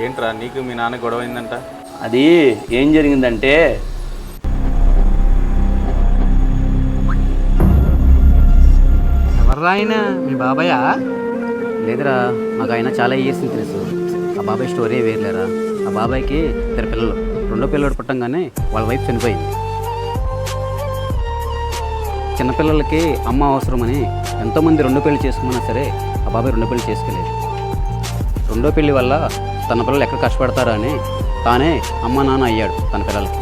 ఏంట్రా నీకు మీ నాన్న గొడవ అయిందంట? అది ఏం జరిగిందంటే ఎవర్రా ఆయన? మీ బాబాయా? లేదురా, మాకు ఆయన చాలా ఇయర్స్ తెలుసు. ఆ బాబాయ్ స్టోరీ వేర్లేరా. ఆ బాబాయ్కి ఇద్దరు పిల్లలు. రెండో పిల్లడు పుట్టంగానే వాళ్ళ వైఫ్ చనిపోయింది. చిన్నపిల్లలకి అమ్మ అవసరమని ఎంతోమంది రెండో పెళ్లి చేసుకోమన్నా సరే ఆ బాబాయ్ రెండో పెళ్లి చేసుకోలేదు. రెండో పెళ్లి వల్ల తన పిల్లలు ఎక్కడ కష్టపడతారా అని తానే అమ్మ నాన్న అయ్యాడు తన పిల్లలకి.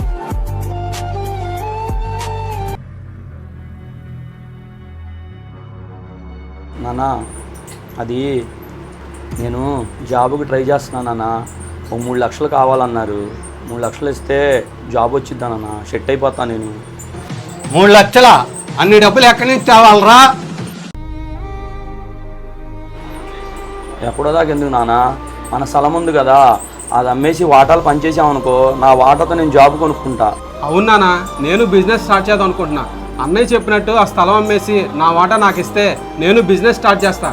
నాన్న, అది నేను జాబుకి ట్రై చేస్తున్నాను నాన్న. ఒక 3 లక్షలు కావాలన్నారు. 3 లక్షలు ఇస్తే జాబ్ వచ్చిద్దా నాన్న? సెట్ అయిపోతాను నేను. 3 లక్షలా? అన్ని డబ్బులు ఎక్కడి నుంచి తేవాలరా? ఎప్పుడో దాకా ఎందుకు నాన్న? మన స్థలం ఉంది కదా, అది అమ్మేసి వాటాలు పనిచేసామనుకో, నా వాటాతో నేను జాబ్ కొనుక్కుంటా. అవునానా, నేను బిజినెస్ స్టార్ట్ చేద్దాం అనుకుంటున్నా. అన్నయ్య చెప్పినట్టు ఆ స్థలం అమ్మేసి నా వాటా నాకు ఇస్తే నేను బిజినెస్ స్టార్ట్ చేస్తా.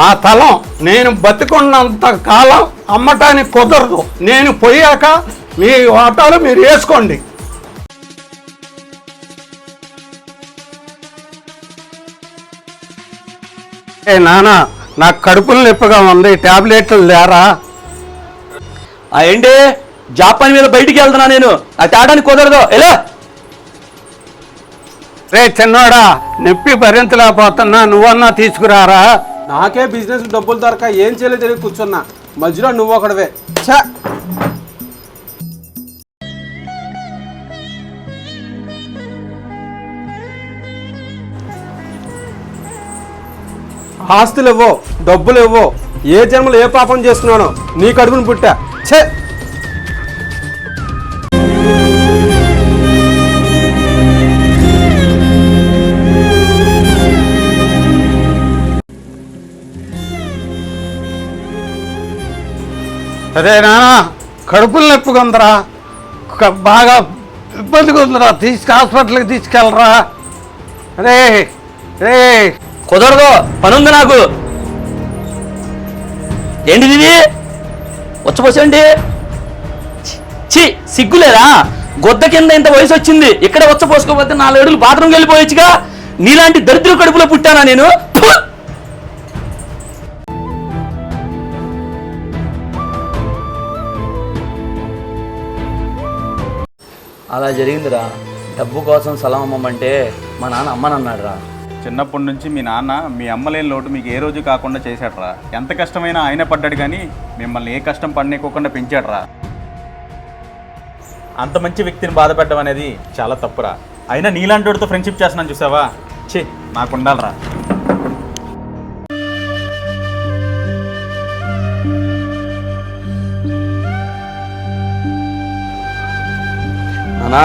ఆ స్థలం నేను బతికున్నంత కాలం అమ్మటానికి కుదరదు. నేను పోయాక మీ వాటాలు మీరు వేసుకోండి. ఏ నాన్న, నాకు కడుపులు నొప్పిగా ఉంది, టాబ్లెట్లు లేరా? ఏంటి జాబ్ పని మీద బయటికి వెళ్తున్నా నేను, అది తేడానికి కుదరదు. ఎలా రే చిన్నోడా, నొప్పి భరించలేకపోతున్నా, నువ్వన్నా తీసుకురారా. నాకే బిజినెస్ డబ్బులు దొరక ఏం చేయలేదు తెలియదు కూర్చున్నా. మధ్యలో నువ్వు ఒకడవే. ఛా! ఆస్తులు ఇవ్వో, డబ్బులు ఇవ్వో, ఏ జన్మలు ఏ పాపం చేస్తున్నానో నీ కడుపును పుట్టా. ఛే! అరే నాన్న, కడుపులు నొప్పిగా ఉందిరా, బాగా ఇబ్బందిగా ఉందిరా, హాస్పిటల్కి తీసుకెళ్ళరా. రే రే కుదరదు, పని ఉంది నాకు. ఏంటిది ఇది? వచ్చపోసండి. ఛీ, సిగ్గులేరా? గొద్ద కింద ఇంత వయసు వచ్చింది, ఇక్కడ వచ్చపోసుకోకపోతే 4 అడుగులు బాత్రూమ్కి వెళ్ళిపోయచ్చుగా. నీలాంటి దరిద్ర కడుపులో పుట్టానా నేను? అలా జరిగిందిరా. డబ్బు కోసం స్థలం అమ్మమంటే మా నాన్న అమ్మనన్నాడు రా. చిన్నప్పటి నుంచి మీ నాన్న మీ అమ్మలేని లోటు మీకు ఏ రోజు కాకుండా చేశాడ్రా. ఎంత కష్టమైనా ఆయన పడ్డాడు కానీ మిమ్మల్ని ఏ కష్టం పడనీయకుండా పెంచాడ్రా. అంత మంచి వ్యక్తిని బాధపెట్టడం అనేది చాలా తప్పురా. అయినా నీలాంటి వాడితో ఫ్రెండ్షిప్ చేస్తున్నాను చూసావా? ఛీ, నాకు ఉండాలరా. నానా,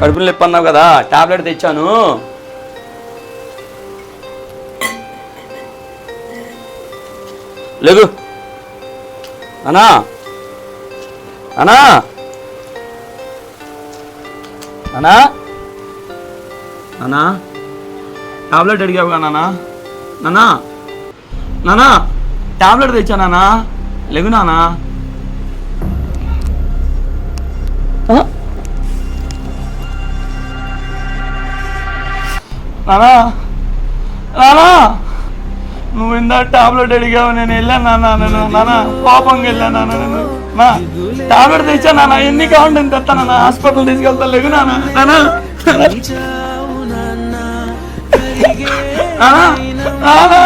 కడుపులు నొప్పి అన్నావు కదా, టాబ్లెట్ తెచ్చాను. లేగు అనా, అనా, అనా, నానా, టాబ్లెట్ అడిగావుగా నానా. నానా, నానా, టాబ్లెట్ తెచ్చా నానా. లేగు నానా. నానా, నానా, నువ్వు ఇందా టాబ్లెట్ అడిగావు, నేను వెళ్ళాను నాన్న. నేను నాన్న పాపంగా వెళ్ళాను నాన్న. నేను నా టాబ్లెట్ తెచ్చా నాన్న. ఎన్ని కావాలి నేను తెస్తాను నాన్న. హాస్పిటల్ తీసుకెళ్తా. లేగు నాన్న. నానా, నానా, నానా.